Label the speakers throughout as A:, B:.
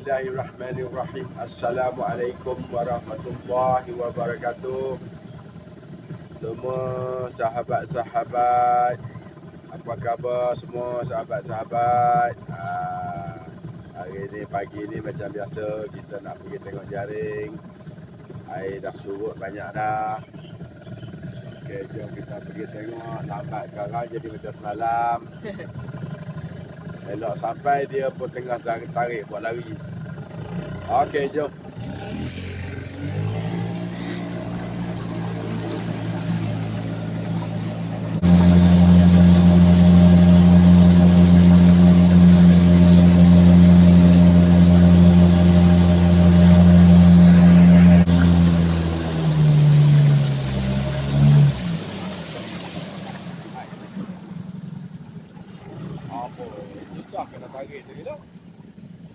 A: Bismillahirrahmanirrahim. Assalamualaikum warahmatullahi wabarakatuh. Semua sahabat-sahabat, apa khabar semua sahabat-sahabat? Hari ni pagi ni macam biasa kita nak pergi tengok jaring. Air dah surut banyak dah. Okey, jom kita pergi tengok. Lambat sekarang jadi macam semalam. Elok sampai dia pun tengah tarik buat lari. Okey, jom. Apa? Susah kena tarik tadi dah.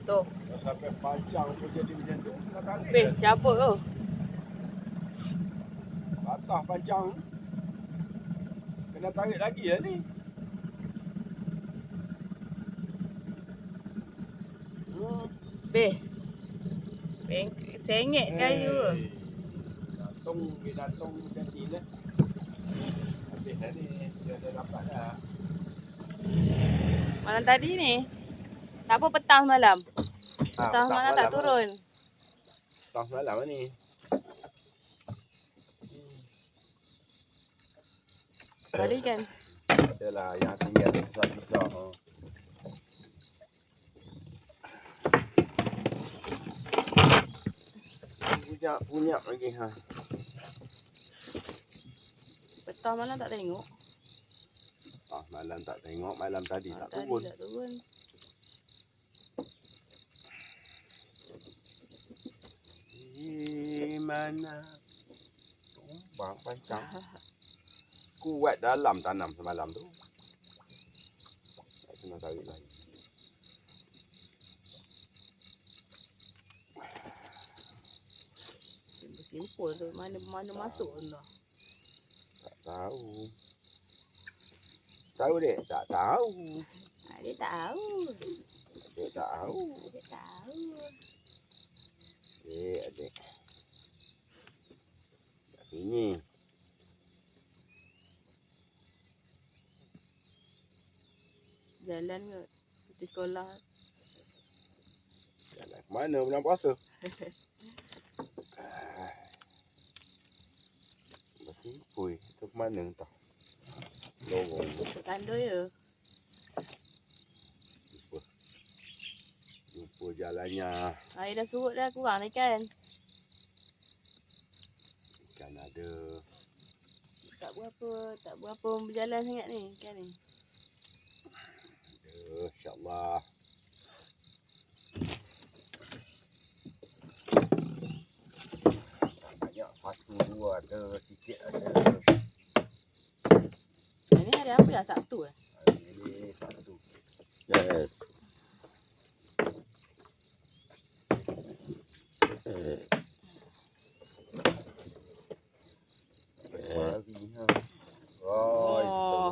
B: Tu.
A: Dah sampai panjang pun jadi macam tu, kena tarik.
B: Beh, cabut tu.
A: Atas panjang. Kena tarik lagi lah ni.
B: Beh. Beh, sengit kayu tu.
A: Datung macam ni lah. Habis dah ni. Dia dah dapat dah.
B: Malam tadi ni. Tak apa petang semalam. Petang semalam tak turun.
A: Petang semalam lah ni.
B: Tadi kan.
A: Adalah yang tinggal besar-besar. Punyak lagi ha.
B: Petang malam tak tengok.
A: Malam tak tengok, malam tadi tak
B: Tadi
A: turun.
B: tak turun.
A: Di mana tumbang pancang. Kuat dalam tanam semalam tu. Tak kena tarik lagi.
B: Bersimpul tu. Mana masuk tu lah.
A: Tak tahu. Tahu dek? Tak tahu.
B: Dia tak tahu.
A: Dek tak tahu.
B: Dia tahu.
A: Dek. Kat sini.
B: Jalan ke? Pergi sekolah.
A: Jalan ke mana bulan puasa? Bersimpul. Itu ke mana entah. Lorong.
B: Kat kandoi je.
A: Jumpa jalannya.
B: Air dah surut dah, kurang dah ikan.
A: Ikan ada.
B: Tak berapa berjalan sangat ni ikan ni.
A: Ada, insyaAllah. Banyak, satu, dua ada, sikit ada.
B: Ini hari apa dah? Sabtu lah.
A: Hari ni satu. Yes.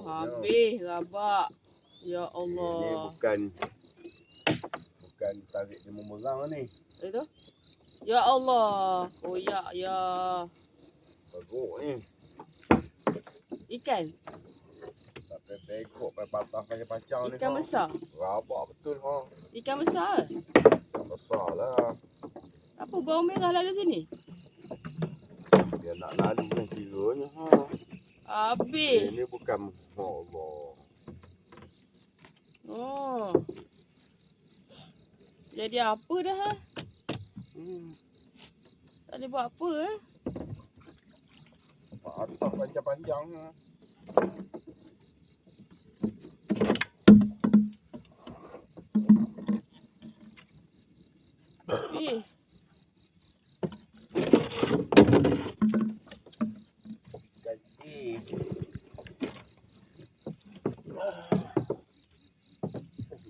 B: Habis rabak. Ya Allah.
A: Ini bukan tarik dia memerang ni.
B: Itu? Ya Allah. Oh ya.
A: Begok ni.
B: Ikan?
A: Sampai begok, sampai patah, sampai pacang ni.
B: Ikan besar?
A: Rabak betul ha.
B: Ikan besar ke?
A: Ikan besar lah.
B: Apa bau merah lalu sini?
A: Dia nak lalu ni kiranya ha.
B: Habis.
A: Ini bukan Allah.
B: Oh. Jadi apa dah ha? Tak boleh buat apa eh?
A: Atas panjang-panjang ha.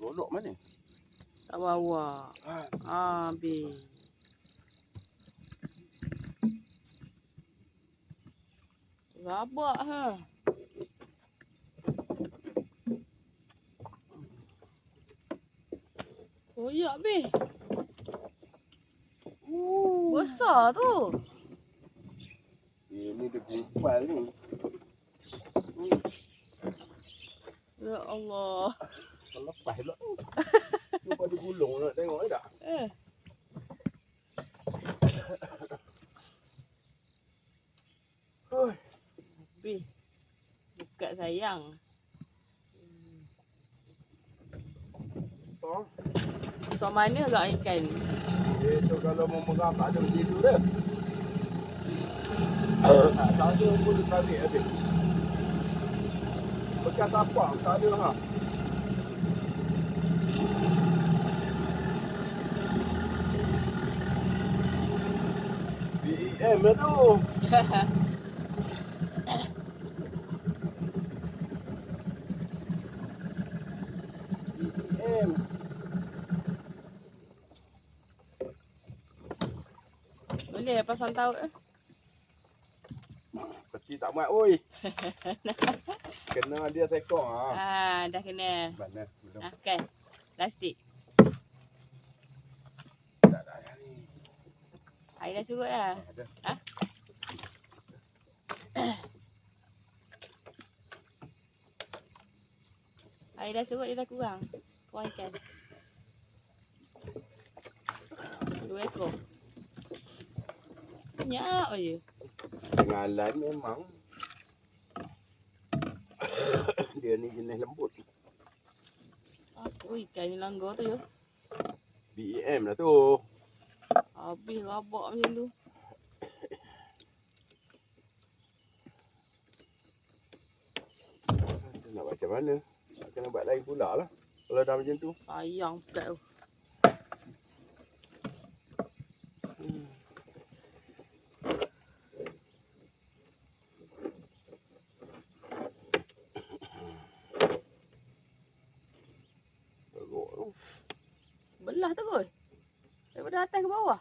A: Golok mana?
B: Tak bawa. Habis. Rabak ha. Koyak be. Besar tu.
A: Ini dia gumpal ni.
B: Ya Allah.
A: Lepas pula tu. Cuba dia gulung nak tengok tak?
B: Bih. Dekat sayang.
A: Oh.
B: So mana agak ikan?
A: Itu kalau mau meram tak ada macam tu dah. Tak ada pun dia tarik habis. Bekas apa tak ada ha. BEM lah tu. BEM.
B: Boleh pasang taut eh.
A: Kecil tak muat oi. Kena dia sekor ha.
B: Dah kena.
A: Mana? Belum.
B: Kan. Plastik.
A: Tak ada ni.
B: Air dah cukup dah.
A: Ada.
B: Air dah cukup, dia dah kurang. Kurang ikan. 2 ekor. Banyak je.
A: Pengalan memang. Dia ni jenis lembut.
B: Apa ikan ni langgar tu je.
A: BEM lah tu.
B: Habis rabak macam tu.
A: Nak macam mana? Kena buat lain pula lah. Kalau dah macam tu.
B: Sayang pekat tu.
A: Teruk tu.
B: Belah tu kot. Daripada atas ke bawah.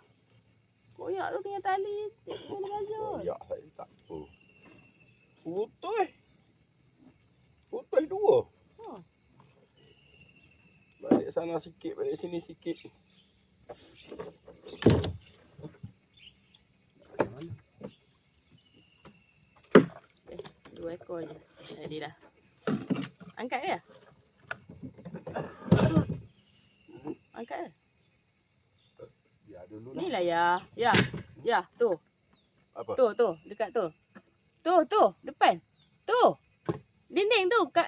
B: Koyak tu kena tali. Kena raja.
A: Ya, saya tak apa. Putus. Putus dua. Balik sana sikit, balik sini sikit.
B: Dua ekor je. Jadi dah. Angkat ke? Angkat ke?
A: Biar dulu
B: Ni
A: lah.
B: lah ya. Ya. Ya, tu.
A: Apa?
B: Tu. Dekat tu. Tu. Depan. Tu. Dinding tu. Kat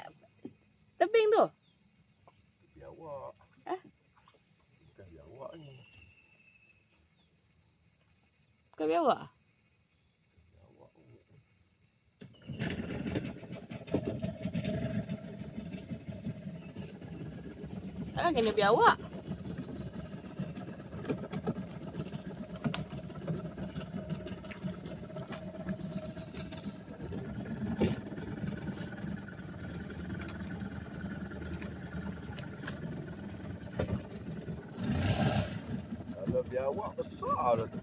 B: tebing tu.
A: Biawak. Bukan biawak ni.
B: Bukan biawak?
A: Biawak ni.
B: Takkan kena biawak?
A: Kalau biawak besar lah tu.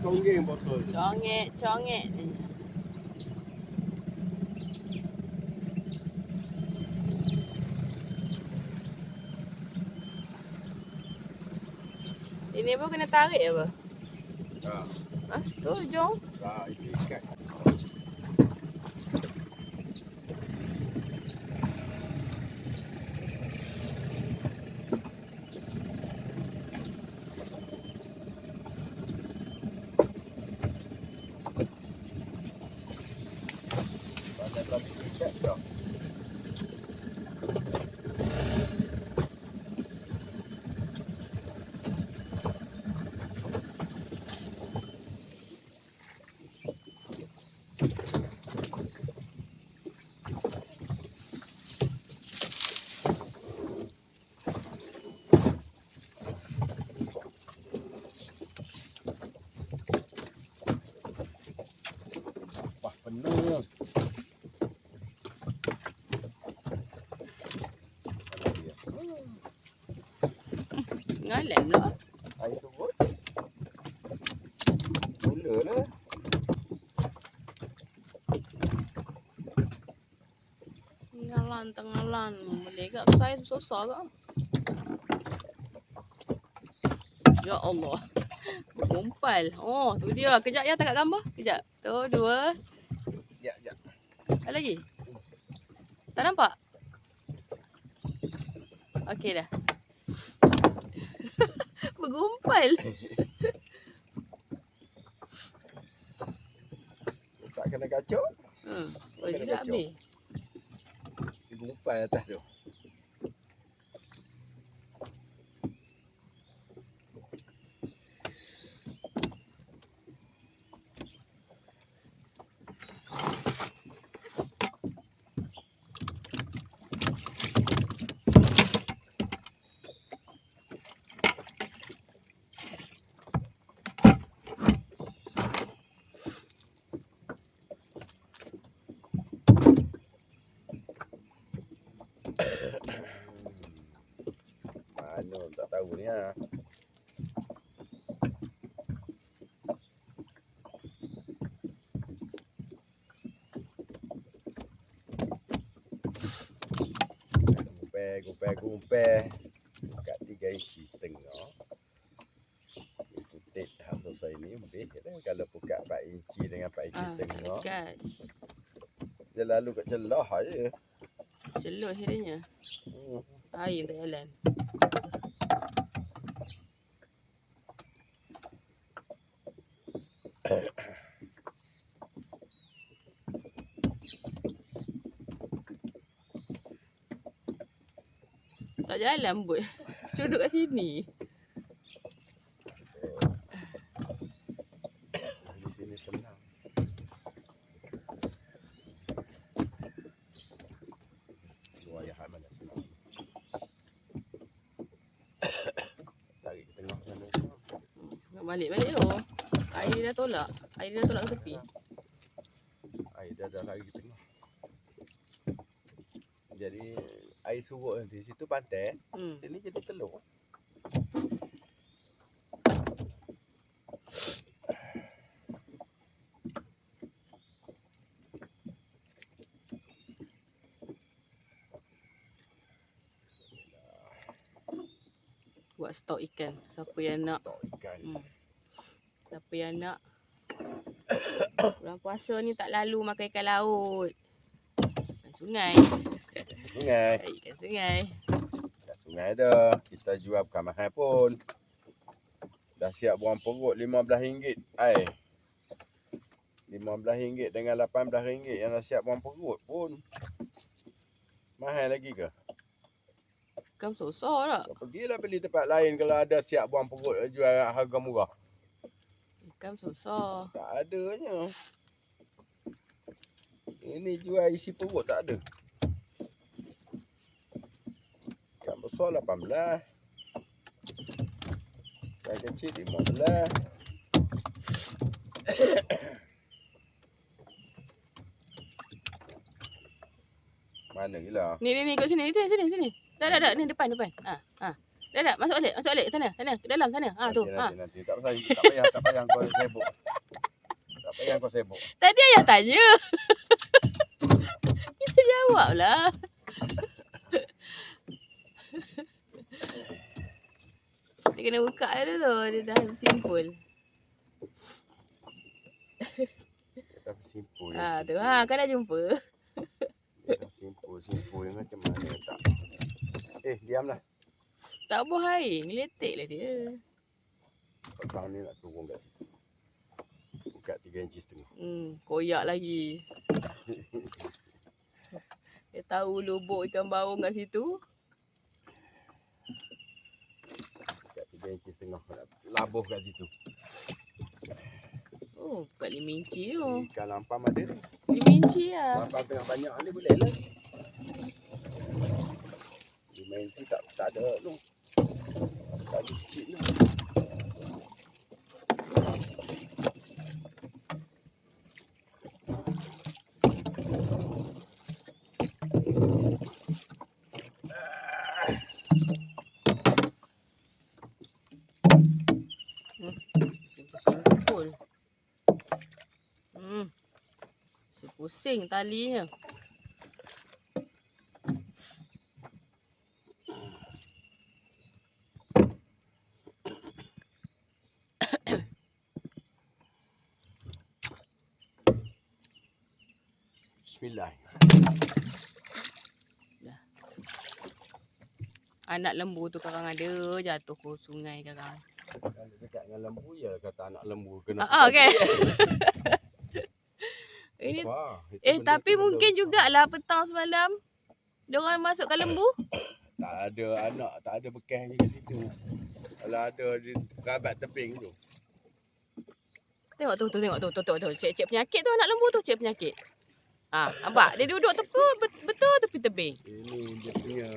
A: Tonggeng botol.
B: Congek. Ini pun kena tarik apa? Tu jom.
A: Itu ikat. Pandai lagi ikat dah.
B: Lem lah.
A: Air surut. Mula lah.
B: Tengalan. Boleh ke? Saya susah ke? Ya Allah. Bergumpal. Oh, tu dia. Kejap ya tangkap gambar. Kejap. Tu, 2.
A: Ya.
B: Ada lagi? Tak nampak? Okey dah. Bergumpal.
A: Tak kena kacau.
B: Oh, tidak habis.
A: Gumpal atas tu. Mana tak tahu ni ha. Gumpal. Kat 3 inci setengah. Putik hak selesai ni lebih dah. Kalau buka 4 inci dengan 4 inci setengah.
B: Dekat.
A: Dia lalu kat celah je.
B: Celuh akhirnya. Air tak jalan. Tak jalan pun. Duduk kat sini.
A: Di sini senang. Luar yang mana senang. Tarik ke tengah sana.
B: Balik tu. Air dia dah tolak. Air dia dah tolak ke tepi.
A: Air dah lari ke tengah. Jadi air surut di situ pantai. Sini jadi telur.
B: Buat stok ikan. Siapa yang nak.
A: Stok ikan.
B: Siapa yang nak. Bulan puasa ni tak lalu makan ikan laut. Ikan sungai. Ikan sungai.
A: Kat sungai dah. Kita jual bukan mahal pun. Dah siap buang perut RM15 air. RM15 dengan RM18 yang dah siap buang perut pun. Mahal lagi ke?
B: Ikan susah tak?
A: Pergilah beli tempat lain kalau ada siap buang perut jual harga murah.
B: Ikan susah.
A: Tak adanya. Ini jual isi perut tak ada. Ikan besar 18. Ikan kecil 15. Mana gila?
B: Ni kat sini. Sini. Tak. Ni depan. Dah. Masuk balik sana. Ke dalam sana. Tu.
A: Nanti. Tak payah kau sibuk. Tak payah kau sibuk.
B: Tadi ayah tanya. Kita jawablah. Dia kena buka dia tu. Dia dah simpul.
A: Dah simpul.
B: Tu. Kau dah jumpa.
A: Simpul macam mana tak. Diamlah.
B: Tak buah air. Ngeleteklah dia.
A: Petang ni nak turun kat situ. Buka 3 inci setengah.
B: Koyak lagi. Dia tahu lubuk ikan baung kat situ.
A: Buka 3 inci setengah. Labuh kat situ.
B: Oh, bukan 5 inci tu.
A: Ikan lampam ada ni.
B: 5 inci lah.
A: Lampam tengah banyak ni boleh lah. 5 inci tak ada tu. Tak ada kecil ni.
B: Pusing talinya.
A: Bismillah.
B: Anak lembu tu karang ada jatuh ke sungai karang.
A: Kalau dekat dengan lembu ya kata anak lembu kena.
B: Okey. Ini
A: Wah,
B: tapi mungkin jugalah petang semalam dia orang masukkan lembu.
A: Tak ada anak, tak ada bekasnya kat situ. Kalau ada di kerabat tebing tu.
B: Tengok tu, tengok tu. Cek penyakit tu anak lembu tu, cek penyakit. Nampak? Dia duduk tepi betul tepi tebing.
A: Ini dia punya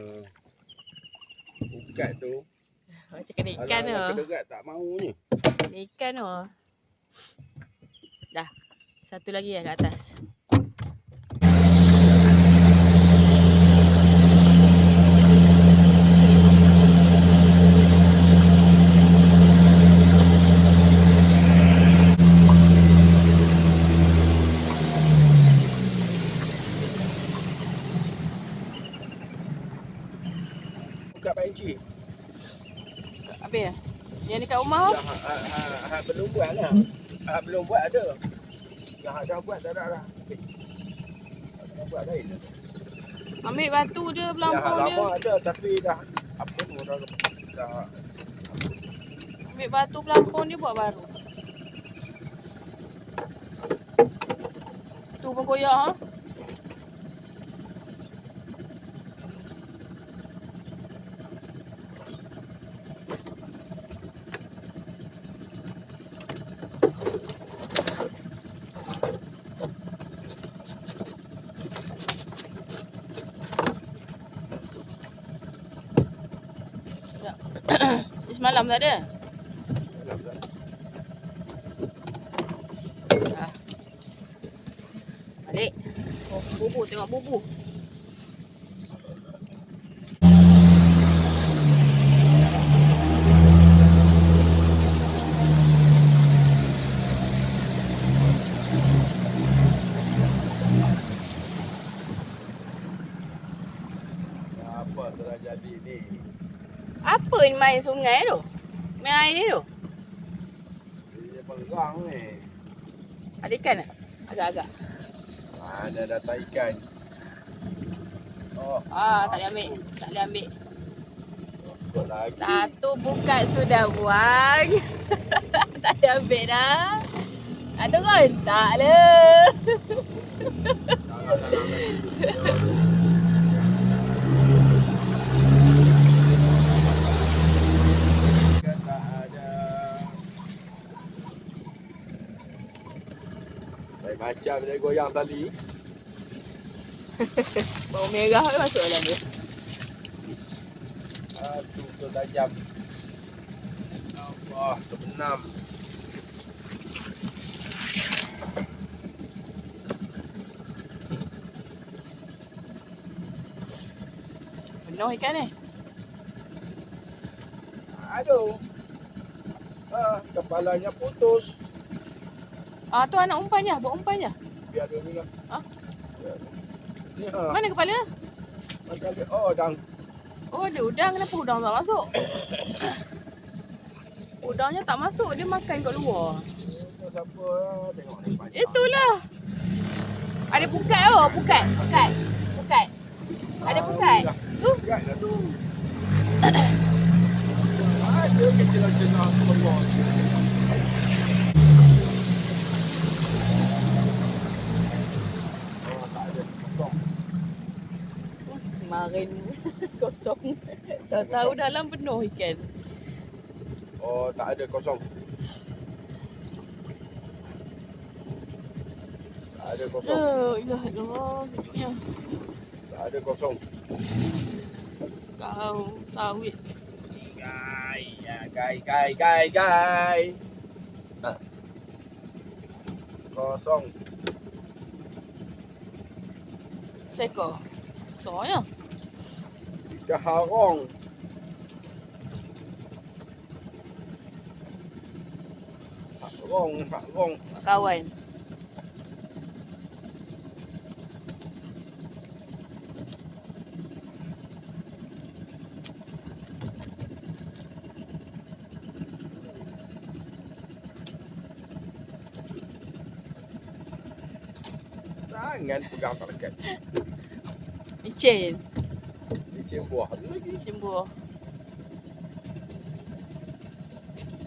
A: ukat tu.
B: Macam kena ikan tu.
A: Kalau kedekat tak mau ni.
B: Kena ikan tu. Dah. Satu lagi kat atas.
A: Ukat panci.
B: Habis ya? Yang dekat rumah tu?
A: Belum buat lah. Belum buat ada. Yang dah buat tak ada lah. Dah buat lain.
B: Ambil batu dia, pelampung
A: Yang
B: dia.
A: lama ada tapi dah apa tu dah
B: Ambil batu pelampung dia buat baru. Tu pun koyak ha? Semalam tak ada? Balik. Bubu, tengok bubu.
A: apa telah jadi ni.
B: Apa ni main sungai tu? Main air tu?
A: Dia perang ni.
B: Ada ikan tak? Agak-agak.
A: Mana datang ikan. Oh,
B: Tak boleh ambil. Tak boleh ambil.
A: ikut lagi.
B: Satu bukat sudah buang. Tak boleh ambil dah. Turun? Tak lah.
A: Jangan lagi. Ikan tak ada. Macam dia goyang tali.
B: Bau merah tu masuk dalam dia.
A: Aduh, tu tajam. Allah, terbenam.
B: Penuh ikan ni.
A: Aduh. Kepalanya putus.
B: Tu anak umpan je. Buat umpan je.
A: Biar dia ni lah. Ni
B: Mana kepala?
A: macam dia. Oh, dang.
B: Oh, dia udang. Kenapa udang tak masuk? Udangnya tak masuk. Dia makan kat luar.
A: Siapa tengok ni panjang.
B: Itulah. Ada pukat tu. Pukat. Ada pukat. Tu.
A: Pukat lah tu. Ada kecil-kecil keluar. Oh, tak ada. Kosong.
B: Kemarin kosong. Tahu dalam penuh ikan.
A: Oh, tak ada kosong. Tak ada kosong.
B: La ilaha illallah. Ya.
A: Tak ada kosong.
B: Kau sawit.
A: Gai. Kosong.
B: Seekor. Besarnya.
A: Ikan harong. Harong.
B: Kawan.
A: Jangan pegang tak lekat.
B: Licin.
A: Licin buah tu lagi.
B: Licin buah.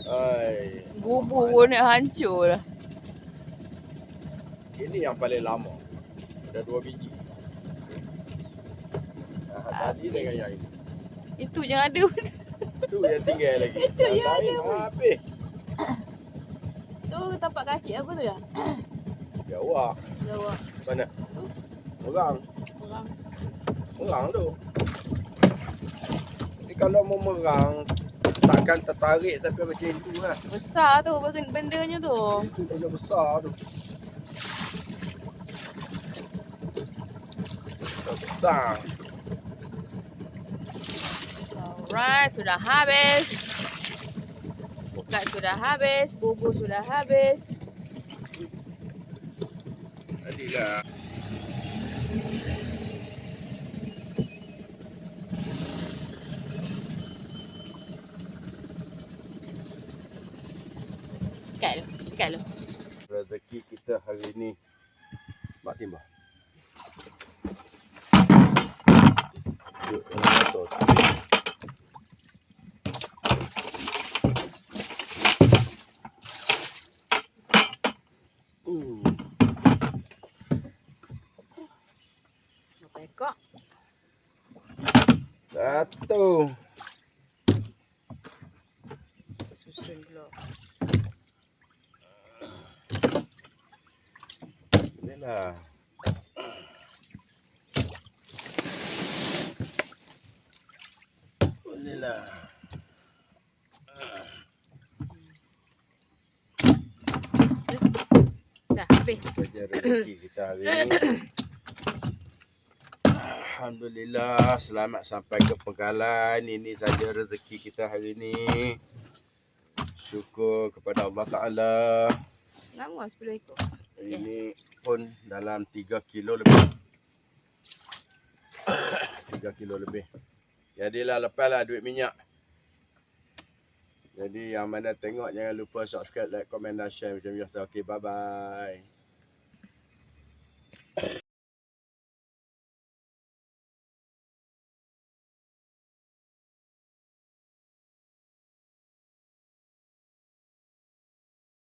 A: Ai.
B: Bubur pun nak hancur dah.
A: Ini yang paling lama. Ada 2 biji. Tadi dengan yang ini.
B: Itu yang ada pun.
A: Tu yang tinggal lagi.
B: Itu yang ada pun.
A: Habis.
B: Tu tapak kaki apa tu ya?
A: Jawab.
B: Jawab.
A: Mana? Orang. Merang tu. Jadi kalau mau merang, takkan tertarik sampai macam itu lah.
B: Besar tu bendanya tu.
A: Itu juga besar tu. Besar.
B: Alright, sudah habis. Bukat sudah habis, bubur sudah habis.
A: Tadilah.
B: Ikat lu.
A: Rezeki kita hari ni mak timbah. Yuk, motor.
B: Berapa ekor?
A: 1.
B: Susun pula.
A: Inilah. Inilah.
B: Dah habis.
A: Kerja rezeki kita hari ni. Alhamdulillah, selamat sampai ke penggalan. Ini saja rezeki kita hari ni. Syukur kepada Allah Ta'ala.
B: Lama 10 ekor.
A: Ini pun dalam 3 kilo lebih. 3 kilo lebih. Jadilah lepaslah duit minyak. Jadi yang mana tengok jangan lupa subscribe, like, komen dan share macam biasa. Okey, bye-bye.